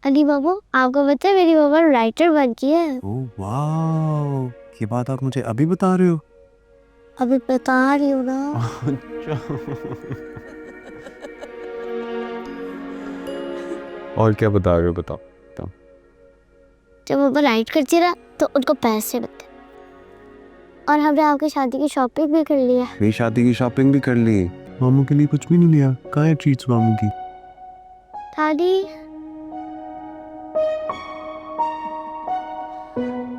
अली बाबू, आपको पता है मेरी मम्मा राइटर बन गई है। ओह वाह, ये बात आप मुझे अभी बता रहे हो? अभी बता रही हूँ ना। अच्छा। और क्या बता रहे हो, बताओ। जब मम्मा राइट करती है ना तो उनको पैसे मिलते हैं। और हमने आपकी शादी की शॉपिंग भी कर ली है। मेरी शादी की शॉपिंग भी कर ली। मामू के लिए कुछ भी नहीं लिया? कहाँ है ट्रीट्स मामू की? दादी,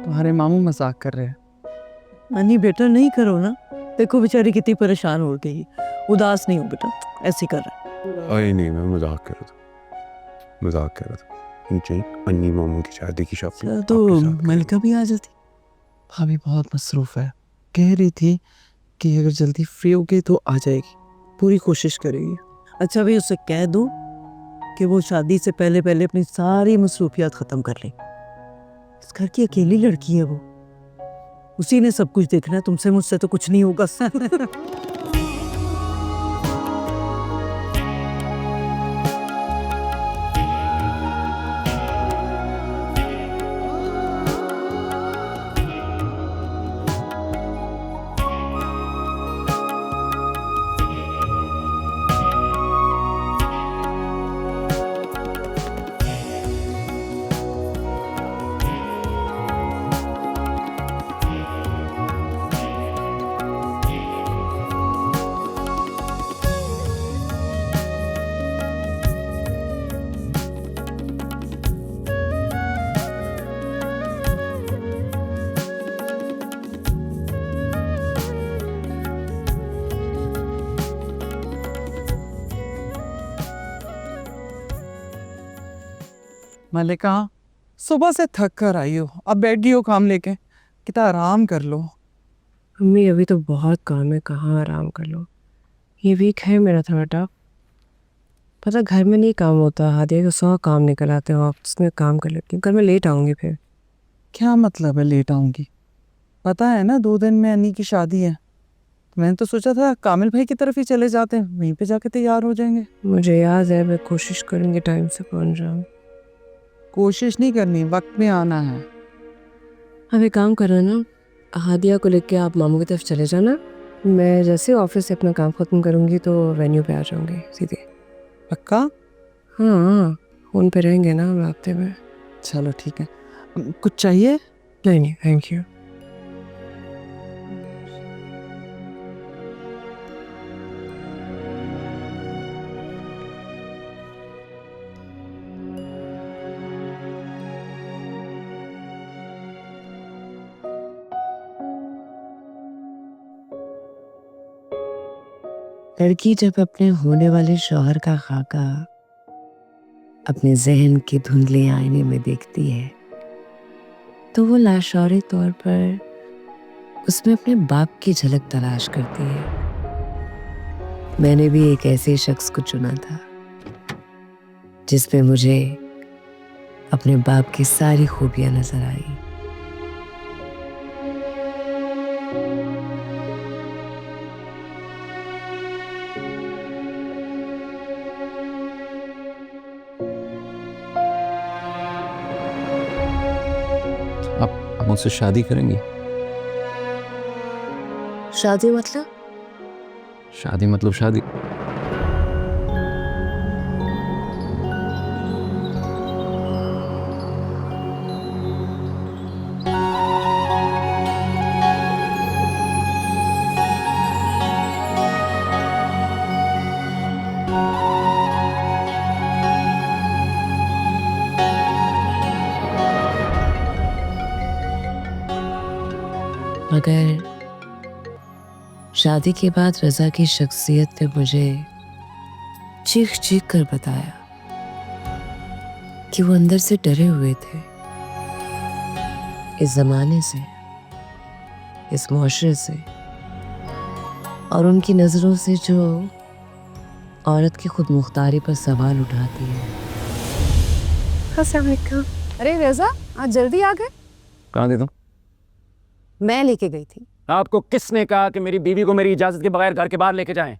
तुम्हारे मामू मजाक कर रहे हैं। नहीं बेटा, नहीं करो ना। देखो बेचारी कितनी परेशान हो गई। उदास नहीं हो बेटा, ऐसे कर रहा है। अरे नहीं, मैं मजाक कर रहा था, मजाक कर रहा था। नीचे अन्नी मामू की शादी की शॉपिंग तो आपके साथ कर मलिका भी आ जाती। भाभी बहुत मसरूफ है, कह रही थी कि अगर जल्दी फ्री हो गई तो आ जाएगी, पूरी कोशिश करेगी। अच्छा भाई, उससे कह दो कि वो शादी से पहले पहले अपनी सारी मसरूफियात खत्म कर ले। इस घर की अकेली लड़की है वो, उसी ने सब कुछ देखना है। तुमसे मुझसे तो कुछ नहीं होगा। मलिका, सुबह से थक कर आई हो, अब बैठी हो काम लेके, कितना आराम कर लो। मम्मी अभी तो बहुत काम है, कहाँ आराम कर लो। ये वीक है मेरा थोड़ा टफ। पता घर में नहीं काम होता, हादिया के 100 काम निकल आते हैं, ऑफिस में काम कर लेती हूँ। कल मैं लेट आऊँगी फिर। क्या मतलब है लेट आऊंगी? पता है ना 2 दिन में अन्नी की शादी है। मैंने तो सोचा था कामिल भाई की तरफ ही चले जाते हैं, वहीं पे जाके तैयार हो जाएंगे। मुझे याद है, मैं कोशिश करूँगी टाइम से पहुँच जाऊँ। कोशिश नहीं करनी, वक्त में आना है। अब एक काम करो ना, हादिया को लेके आप मामू की तरफ चले जाना। मैं जैसे ऑफिस से अपना काम ख़त्म करूँगी तो वेन्यू पे आ जाऊँगी सीधे। पक्का? हाँ, फोन पे रहेंगे ना हम रास्ते में। चलो ठीक है। कुछ चाहिए? नहीं नहीं, थैंक यू। लड़की जब अपने होने वाले शौहर का खाका अपने जहन के धुंधले आईने में देखती है तो वो लाशौरी तौर पर उसमें अपने बाप की झलक तलाश करती है। मैंने भी एक ऐसे शख्स को चुना था जिसमें मुझे अपने बाप की सारी खूबियां नजर आई। आप मुझसे शादी करेंगी? शादी मतलब? शादी मतलब शादी। मगर शादी के बाद रजा की शख्सियत ने मुझे चीख चीख कर बताया कि वो अंदर से डरे हुए थे, इस जमाने से, इस मुआशरे से और उनकी नजरों से जो औरत की खुद मुख्तारी पर सवाल उठाती है। अस्सलाम वालेकुम। अरे रजा, आज जल्दी आ गए? कहाँ थे तुम? मैं लेके गई थी। आपको किसने कहा कि मेरी बीवी को मेरी इजाजत के बगैर घर के बाहर लेके जाएं?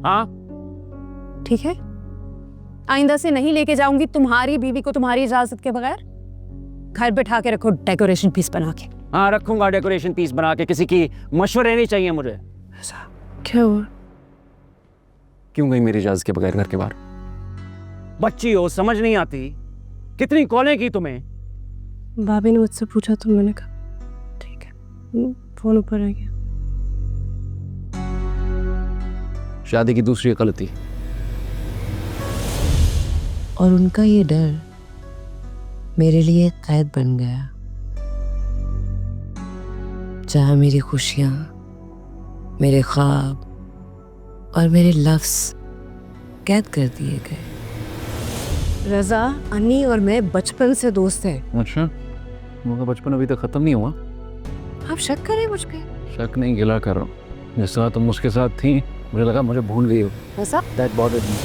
हाँ, ठीक है, आइंदा से नहीं लेके जाऊंगी तुम्हारी बीवी को तुम्हारी इजाजत के बगैर। घर बैठा के रखो डेकोरेशन पीस बना के। हाँ रखूंगा डेकोरेशन पीस बना के, किसी की मशवरे नहीं चाहिए मुझे। क्या हुआ? क्यों गई मेरी इजाजत के बगैर घर के बाहर? बच्ची हो, समझ नहीं आती? कितनी कॉलें की तुम्हें? भाभी ने मुझसे पूछा तो मैंने कहा ठीक है। फोन ऊपर रह गया। शादी की दूसरी गलती। और उनका ये डर मेरे लिए कैद बन गया, जहां मेरी खुशियां, मेरे ख्वाब और मेरे लफ्ज कैद कर दिए गए। रजा, अन्नी और मैं बचपन से दोस्त हैं। अच्छा, उनका बचपन अभी तक खत्म नहीं हुआ? आप शक कर रहे हैं मुझ पे? शक नहीं, गिला कर रहा हूँ। जिस तरह तुम उसके साथ थी, मुझे लगा मुझे भूल गई हो। रजा, That bothered me.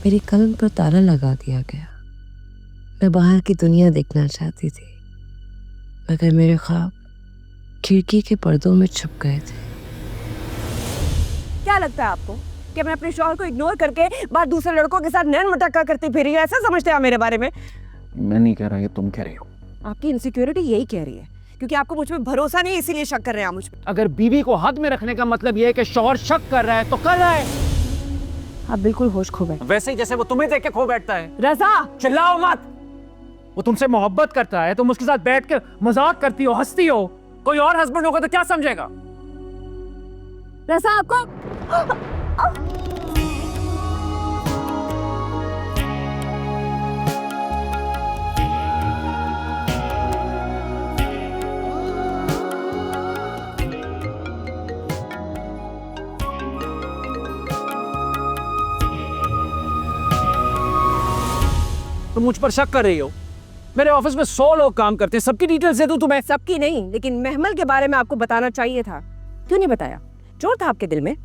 मेरी कलम पर ताला लगा दिया गया। मैं बाहर की दुनिया देखना चाहती थी, मगर मेरे ख्वाब खिड़की के पर्दों में छुप गए थे। क्या लगता है आपको कि मैं अपने शौहर को इग्नोर करके बाहर दूसरे लड़कों के साथ नैन मटक्का करती फिरी हूं? ऐसा समझते हैं आप मेरे बारे में? मैं नहीं कह रहा, ये तुम कह रही हो। आपकी इनसिक्योरिटी यही कह रही है, क्योंकि आपको मुझ पर भरोसा नहीं, इसीलिए शक कर रहे हैं आप मुझ पर। अगर बीवी को हद में रखने का मतलब ये है कि शौहर शक कर रहा है तो कर रहा है। आप बिल्कुल होश खो गए। वैसे ही जैसे वो तुम्हें देख के खो बैठता है। रजा, चिल्लाओ मत। वो तुमसे मोहब्बत करता है, तुम उसके साथ बैठ कर मजाक करती हो, हंसती हो। कोई और हस्बैंड होगा तो क्या समझेगा? रजा आपको तुम मुझ पर शक कर रही हो? मेरे ऑफिस में 100 लोग काम करते हैं, सबकी डिटेल्स दे दूं तुम्हें? सबकी नहीं, लेकिन महमल के बारे में आपको बताना चाहिए था। क्यों नहीं बताया? चोर था आपके दिल में?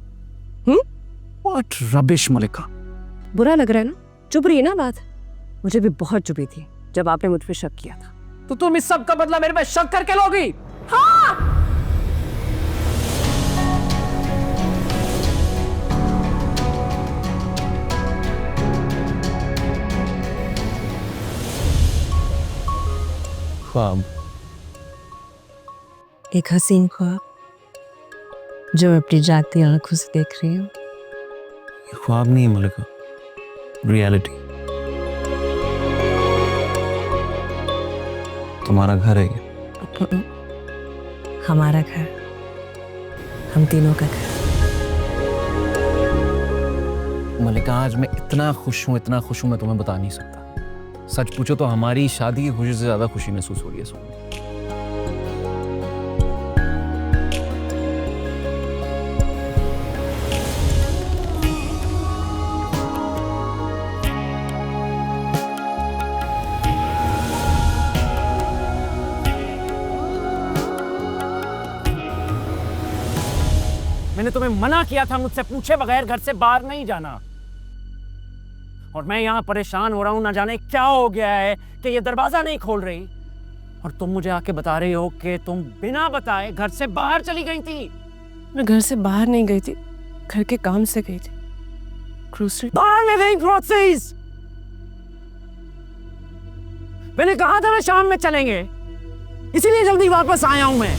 What rubbish मलिका। बुरा लग रहा है ना? चुप रही है ना बात? मुझे भी बहुत चुभी थी जब आपने मुझ पर शक किया था। तो तुम इस सब का बदला मेरे पे शक करके लोगी? हाँ! ख्वाब, एक हसीन ख्वाब जो मैं अपनी जागती आंखों से देख रही हूँ। ख्वाब नहीं है मलिका, रियलिटी। तुम्हारा घर है ये। हमारा घर, हम तीनों का घर। मलिका, आज मैं इतना खुश हूँ, इतना खुश हूँ, मैं तुम्हें बता नहीं सकता। सच पूछो तो हमारी शादी की खुशी से ज्यादा खुशी महसूस हो रही है सुन। मैंने तुम्हें मना किया था मुझसे पूछे बगैर घर से बाहर नहीं जाना, और मैं यहाँ परेशान हो रहा हूँ, ना जाने क्या हो गया है कि ये दरवाजा नहीं खोल रही, और तुम मुझे आके बता रही हो कि तुम बिना बताए घर से बाहर चली गई थी। मैं घर से बाहर नहीं गई थी, घर के काम से गई थी। ग्रोसरी बाहर में गई ग्रोसरीज। मैंने कहा था ना शाम में चलेंगे, इसीलिए जल्दी वापस आया हूं मैं।